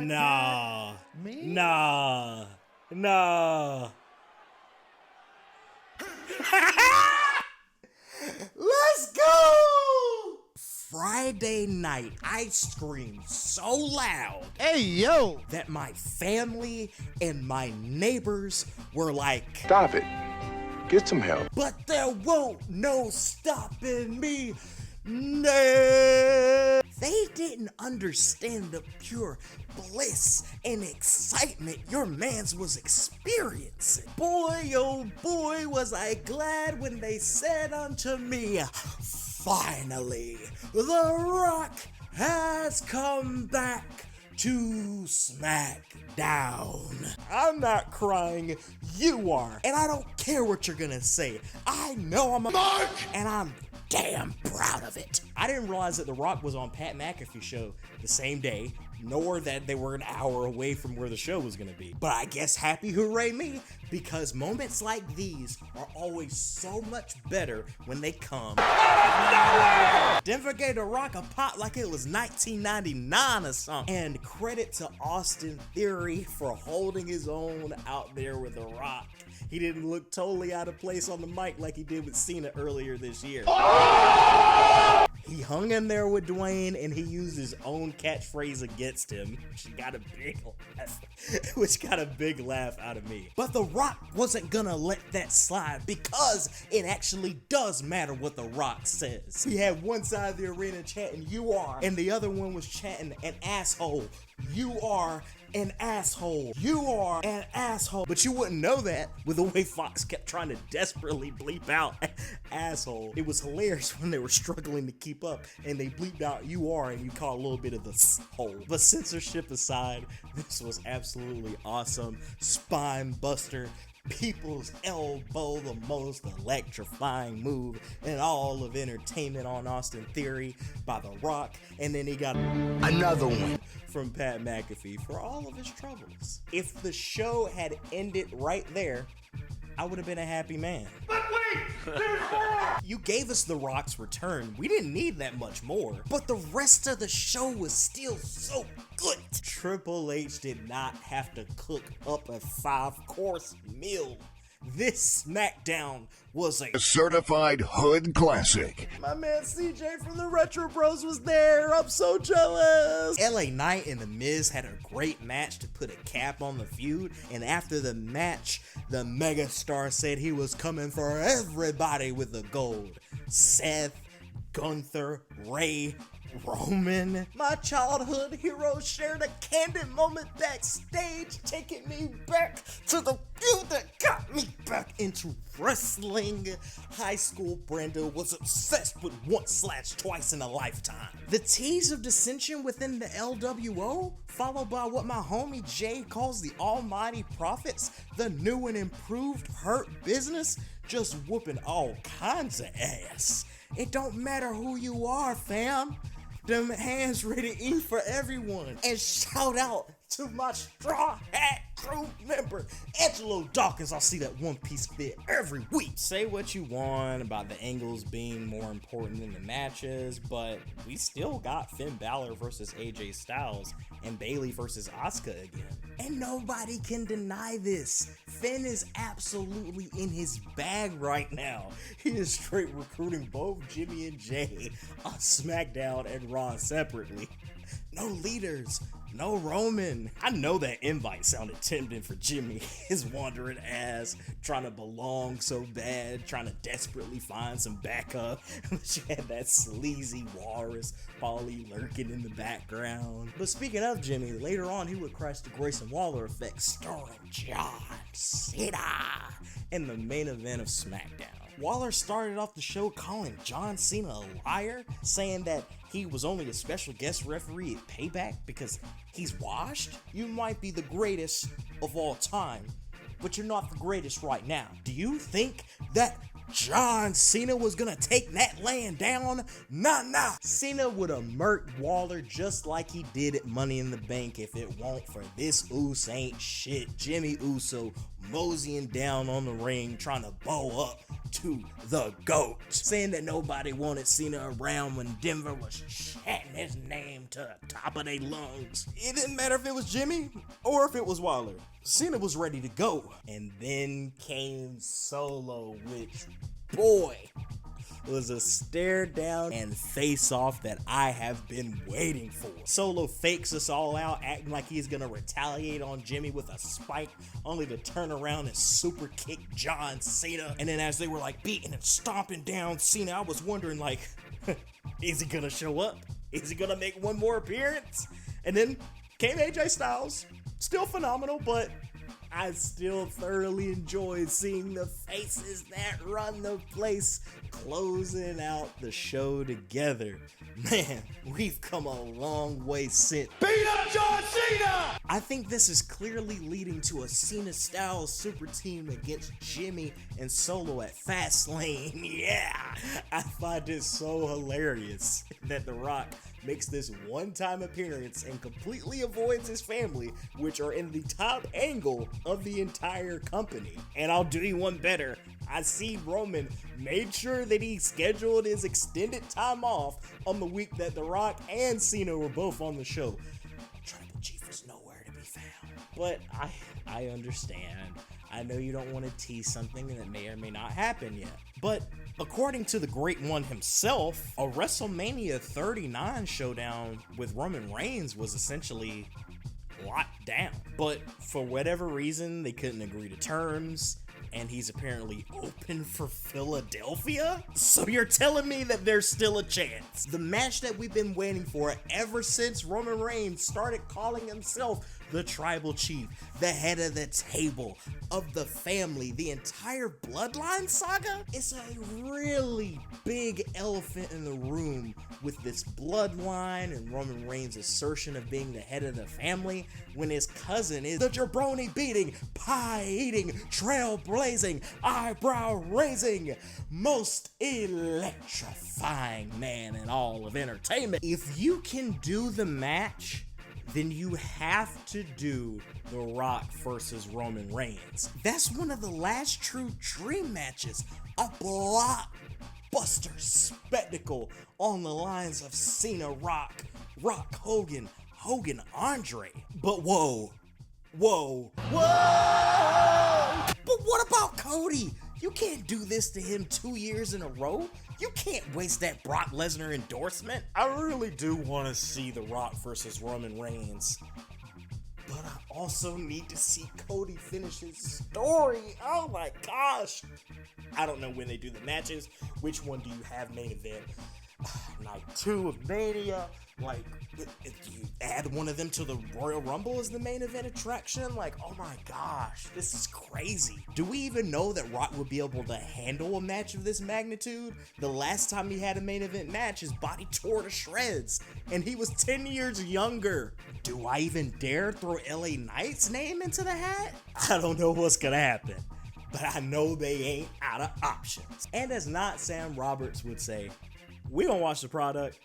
Nah. Me? Nah. Nah. Let's go! Friday night, I screamed so loud Hey, yo! that my family and my neighbors were like, Stop it. Get some help. but there won't no stopping me. No. They didn't understand the pure bliss and excitement your mans was experiencing. Boy, oh boy, was I glad when they said unto me, finally, The Rock has come back to SmackDown. I'm not crying, you are. And I don't care what you're gonna say. I know I'm a Mark, and I'm damn proud of it. I didn't realize that The Rock was on Pat McAfee's show the same day, nor that they were an hour away from where the show was gonna be. But I guess happy hooray me, because moments like these are always so much better when they come. Denver gave The Rock a pop like it was 1999 or something. And credit to Austin Theory for holding his own out there with The Rock. He didn't look totally out of place on the mic like he did with Cena earlier this year. He hung in there with Dwayne and he used his own catchphrase against him, which got a big laugh out of me. But The Rock wasn't gonna let that slide because it actually does matter what The Rock says. He had one side of the arena chanting, "You are," and the other one was chanting, "An asshole. You are an asshole. You are an asshole." But you wouldn't know that with the way Fox kept trying to desperately bleep out asshole. It was hilarious when they were struggling to keep up and they bleeped out "you are" and you caught a little bit of the hole. But censorship aside, this was absolutely awesome. Spine buster. People's elbow, the most electrifying move in all of entertainment on Austin Theory by The Rock. And then he got another one from Pat McAfee for all of his troubles. If the show had ended right there, I would have been a happy man. But wait, there's more! You gave us The Rock's return. We didn't need that much more. But the rest of the show was still so good. Triple H did not have to cook up a 5-course meal. This SmackDown was a certified hood classic. My man CJ from the Retro Bros was there. I'm so jealous. LA Knight and The Miz had a great match to put a cap on the feud. And after the match, the megastar said he was coming for everybody with the gold. Seth, Gunther, Ray, Roman. My childhood heroes shared a candid moment backstage, taking me back to the feud that got me back into wrestling. High school Brenda was obsessed with once/twice in a lifetime. The tease of dissension within the LWO, followed by what my homie Jay calls the almighty prophets, the new and improved Hurt Business, just whooping all kinds of ass. It don't matter who you are, fam. Them hands ready to eat for everyone. And shout out to my Straw Hat crew member, Angelo Dawkins. I'll see that One Piece fit every week. Say what you want about the angles being more important than the matches, but we still got Finn Balor versus AJ Styles and Bayley versus Asuka again. And nobody can deny this. Finn is absolutely in his bag right now. He is straight recruiting both Jimmy and Jay on SmackDown and Raw separately. No leaders, no Roman. I know that invite sounded tempting for Jimmy, his wandering ass, trying to belong so bad, trying to desperately find some backup. But you had that sleazy walrus Paulie lurking in the background. But speaking of Jimmy, later on he would crash the Grayson Waller Effect starring John Cena in the main event of SmackDown. Waller started off the show calling John Cena a liar, saying that he was only a special guest referee at Payback because he's washed. You might be the greatest of all time, but you're not the greatest right now. Do you think that John Cena was gonna take that land down? Nah. Cena would have murked Waller just like he did at Money in the Bank if it weren't for this Uso ain't shit Jimmy Uso moseying down on the ring trying to bow up to the GOAT, saying that nobody wanted Cena around when Denver was chanting his name to the top of their lungs. It didn't matter if it was Jimmy or if it was Waller. Cena was ready to go. And then came Solo, which, boy, was a stare down and face off that I have been waiting for. Solo fakes us all out, acting like he's gonna retaliate on Jimmy with a spike, only to turn around and super kick John Cena. And then as they were like beating and stomping down Cena, I was wondering like, is he gonna show up? Is he gonna make one more appearance? And then came AJ Styles, still phenomenal, but I still thoroughly enjoyed seeing the faces that run the place closing out the show together. Man, we've come a long way since. Beat up John Cena! I think this is clearly leading to a Cena Styles super team against Jimmy and Solo at Fastlane. Yeah, I find it so hilarious that The Rock makes this one-time appearance and completely avoids his family, which are in the top angle of the entire company. And I'll do you one better. I see Roman made sure that he scheduled his extended time off on the week that The Rock and Cena were both on the show. Tribal Chief was nowhere to be found. But I understand. I know you don't want to tease something that may or may not happen yet. But according to the Great One himself, a WrestleMania 39 showdown with Roman Reigns was essentially locked down. But for whatever reason, they couldn't agree to terms, and he's apparently open for Philadelphia? So you're telling me that there's still a chance? The match that we've been waiting for ever since Roman Reigns started calling himself the Tribal Chief, the head of the table, of the family, the entire Bloodline saga? It's a really big elephant in the room with this Bloodline and Roman Reigns' assertion of being the head of the family when his cousin is the jabroni beating, pie eating, trailblazing, eyebrow raising, most electrifying man in all of entertainment. If you can do the match, then you have to do The Rock versus Roman Reigns. That's one of the last true dream matches. A blockbuster spectacle on the lines of Cena, Rock Hogan, Andre. But whoa. But what about Cody? You can't do this to him 2 years in a row. You can't waste that Brock Lesnar endorsement. I really do want to see The Rock versus Roman Reigns, but I also need to see Cody finish his story. Oh my gosh. I don't know when they do the matches. Which one do you have main event? Night 2 of Mania? Like, if you add one of them to the Royal Rumble as the main event attraction? Like, oh my gosh, this is crazy. Do we even know that Rock would be able to handle a match of this magnitude? The last time he had a main event match, his body tore to shreds, and he was 10 years younger. Do I even dare throw LA Knight's name into the hat? I don't know what's gonna happen, but I know they ain't out of options. And as Not Sam Roberts would say, we gonna watch the product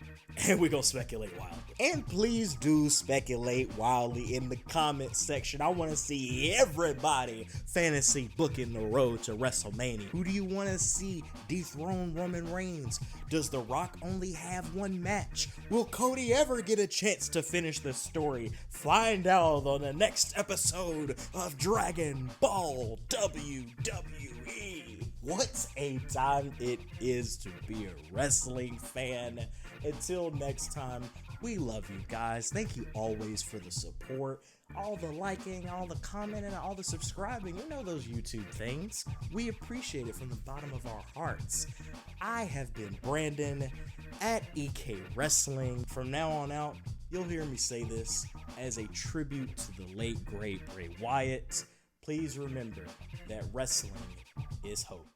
and we gonna speculate wildly. And please do speculate wildly in the comment section. I want to see everybody fantasy booking the road to WrestleMania. Who do you want to see dethrone Roman Reigns? Does The Rock only have one match? Will Cody ever get a chance to finish the story? Find out on the next episode of Dragon Ball WWE. What a time it is to be a wrestling fan. Until next time, we love you guys. Thank you always for the support, all the liking, all the commenting, all the subscribing. You know those YouTube things. We appreciate it from the bottom of our hearts. I have been Brandon at EK Wrestling. From now on out, you'll hear me say this as a tribute to the late, great Bray Wyatt. Please remember that wrestling is hope.